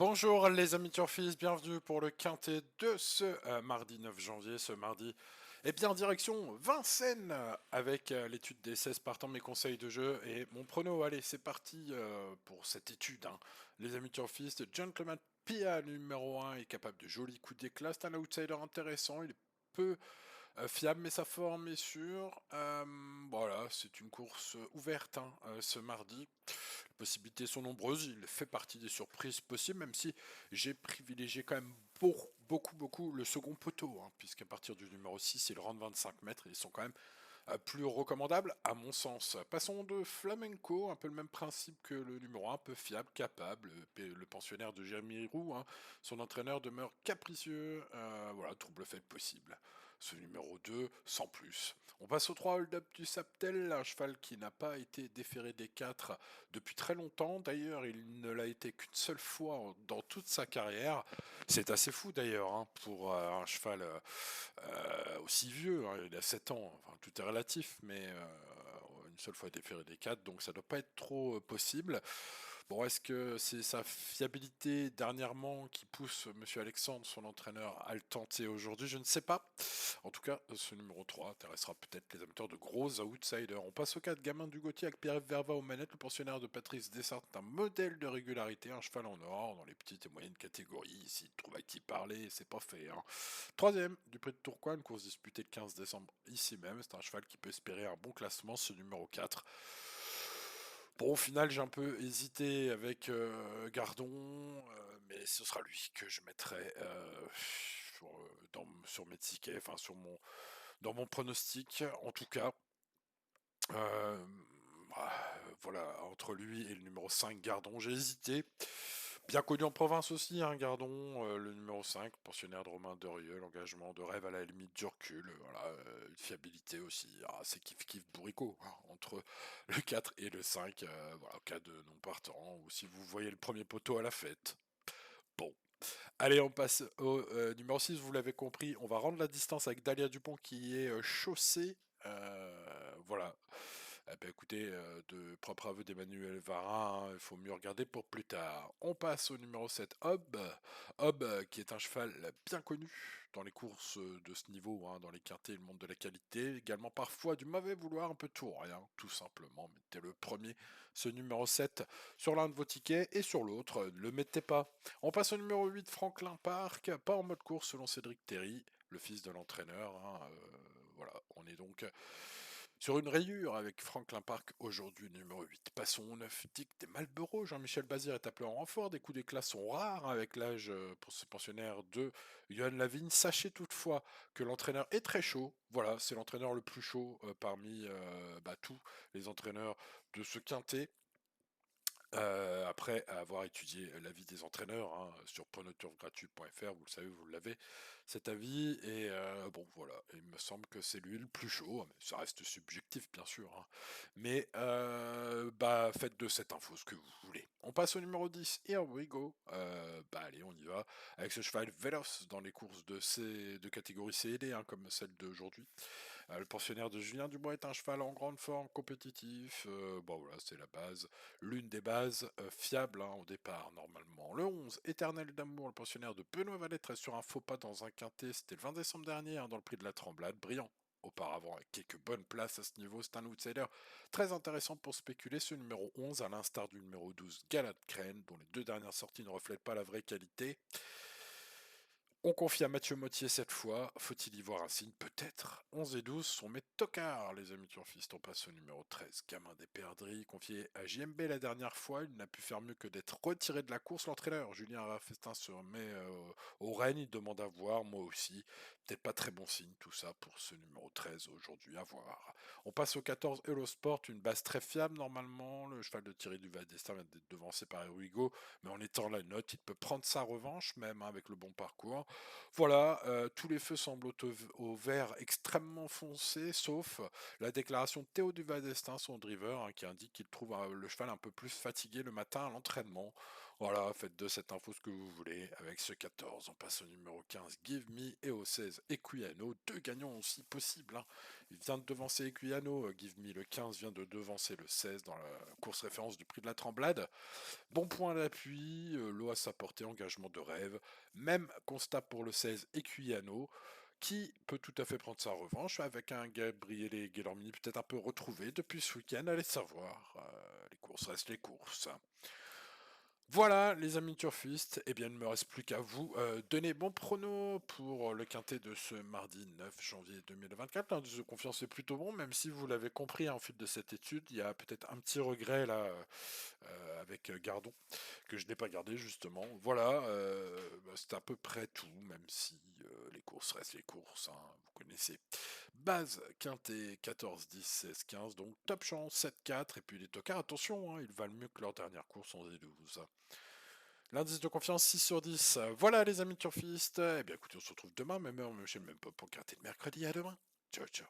Bonjour les amis turfistes, bienvenue pour le quintet de ce mardi 9 janvier. Ce mardi, bien direction Vincennes avec l'étude des 16 partants, mes conseils de jeu et mon prono. Allez, c'est parti pour cette étude. Les amis turfistes, Gentleman Pia numéro 1 est capable de jolis coups d'éclat. C'est un outsider intéressant, il est peu fiable, mais sa forme est sûre. Voilà, c'est une course ouverte ce mardi. Les possibilités sont nombreuses. Il fait partie des surprises possibles, même si j'ai privilégié quand même beaucoup le second poteau, puisqu'à partir du numéro 6, il rentre 25 mètres et ils sont quand même plus recommandables à mon sens. Passons de Flamenco, un peu le même principe que le numéro 1, peu fiable, capable, le pensionnaire de Jérémy Roux. Son entraîneur demeure capricieux, voilà, trouble fait possible. Ce numéro 2, sans plus. On passe au 3 hold-up du Saptel, un cheval qui n'a pas été déféré des 4 depuis très longtemps. D'ailleurs, il ne l'a été qu'une seule fois dans toute sa carrière. C'est assez fou d'ailleurs pour un cheval aussi vieux. Il a 7 ans, enfin, tout est relatif, mais une seule fois déféré des 4, donc ça ne doit pas être trop possible. Bon, est-ce que c'est sa fiabilité dernièrement qui pousse Monsieur Alexandre, son entraîneur, à le tenter aujourd'hui? Je ne sais pas. En tout cas, ce numéro 3 intéressera peut-être les amateurs de gros outsiders. On passe au cas de Gamin du Gauthier avec Pierre Verva aux manettes, le pensionnaire de Patrice Dessart, un modèle de régularité, un cheval en or dans les petites et moyennes catégories. S'il trouve à qui parler, c'est pas fait. Troisième du prix de Tourcoing, une course disputée le 15 décembre ici même. C'est un cheval qui peut espérer un bon classement, ce numéro 4. Bon, au final, j'ai un peu hésité avec Gardon, mais ce sera lui que je mettrai sur mes tickets, enfin dans mon pronostic, en tout cas. Euh, voilà, entre lui et le numéro 5, Gardon, j'ai hésité. Bien connu en province aussi, Gardon, le numéro 5, pensionnaire de Romain Derieux, l'engagement de rêve à la limite du recul, voilà, une fiabilité aussi, c'est kiff bourricot, entre le 4 et le 5, voilà, au cas de non partant, ou si vous voyez le premier poteau à la fête. Bon, allez, on passe au numéro 6, vous l'avez compris, on va rendre la distance avec Dalia Dupont qui est chaussée, voilà. Eh ben, écoutez, de propre aveu d'Emmanuel Varin, il faut mieux regarder pour plus tard. On passe au numéro 7, Hob. Hob, qui est un cheval bien connu dans les courses de ce niveau, dans les quintés, le monde de la qualité. Également parfois du mauvais vouloir, un peu tout rien, tout simplement. Mettez le premier, ce numéro 7, sur l'un de vos tickets et sur l'autre, ne le mettez pas. On passe au numéro 8, Franklin Park, pas en mode course selon Cédric Terry, le fils de l'entraîneur. Voilà, on est donc sur une rayure avec Franklin Park aujourd'hui numéro 8. Passons au 9, Dick des Malboro. Jean-Michel Bazir est appelé en renfort. Des coups d'éclat sont rares avec l'âge pour ce pensionnaire de Johan Lavigne. Sachez toutefois que l'entraîneur est très chaud. Voilà, c'est l'entraîneur le plus chaud parmi tous les entraîneurs de ce quintet. Après avoir étudié l'avis des entraîneurs sur pronoturfgratuit.fr, vous le savez, vous l'avez, cet avis, et bon voilà, il me semble que c'est lui le plus chaud, mais ça reste subjectif bien sûr, mais faites de cette info ce que vous voulez. On passe au numéro 10, here we go, allez on y va, avec ce cheval véloce dans les courses de catégorie C et D, comme celle d'aujourd'hui. Le pensionnaire de Julien Dubois est un cheval en grande forme, compétitif. Bon voilà, c'est la base, l'une des bases fiables au départ normalement. Le 11, Éternel d'amour, le pensionnaire de Benoît Valette reste sur un faux pas dans un quintet. C'était le 20 décembre dernier dans le prix de la Tremblade, brillant. Auparavant, avec quelques bonnes places à ce niveau, c'est un outsider très intéressant pour spéculer. Ce numéro 11, à l'instar du numéro 12, Galade Crane, dont les deux dernières sorties ne reflètent pas la vraie qualité. On confie à Mathieu Mottier cette fois. Faut-il y voir un signe? Peut-être. 11 et 12 sont mes tocards, les amis turfistes. On passe au numéro 13, Gamin des Perdrix, confié à JMB la dernière fois. Il n'a pu faire mieux que d'être retiré de la course. L'entraîneur, Julien Rafestin, se remet au règne. Il demande à voir, moi aussi. Peut-être pas très bon signe tout ça pour ce numéro 13 aujourd'hui, à voir. On passe au 14, Hello Sport, une base très fiable normalement. Le cheval de Thierry Duvadestin vient d'être devancé par Eruigo, mais en étant la note, il peut prendre sa revanche même avec le bon parcours. Voilà, tous les feux semblent au vert extrêmement foncé, sauf la déclaration de Théo Duvadestin, son driver, qui indique qu'il trouve le cheval un peu plus fatigué le matin à l'entraînement. Voilà, faites de cette info ce que vous voulez. Avec ce 14, on passe au numéro 15, Give Me, et au 16, Equiano. Deux gagnants aussi possibles, hein. Il vient de devancer Equiano. Give Me, le 15, vient de devancer le 16 dans la course référence du prix de la Tremblade. Bon point d'appui, l'eau à sa portée, engagement de rêve. Même constat pour le 16, Equiano, qui peut tout à fait prendre sa revanche avec un Gabriele Guillormini peut-être un peu retrouvé depuis ce week-end. Allez savoir, les courses restent les courses. Voilà, les amis turfistes, eh bien, il ne me reste plus qu'à vous donner bon prono pour le quintet de ce mardi 9 janvier 2024. L'indice de confiance est plutôt bon, même si vous l'avez compris en fil de cette étude, il y a peut-être un petit regret là avec Gardon, que je n'ai pas gardé justement. Voilà, c'est à peu près tout, même si les courses restent les courses, hein, vous connaissez. Base, quintet, 14, 10, 16, 15, donc top chance, 7, 4, et puis les tocards, attention, hein, ils valent mieux que leur dernière course en Z12. L'indice de confiance 6 sur 10. Voilà les amis turfistes. Eh bien écoutez, on se retrouve demain, même heure, même chaîne, même pas pour le quintet de mercredi. À demain. Ciao, ciao.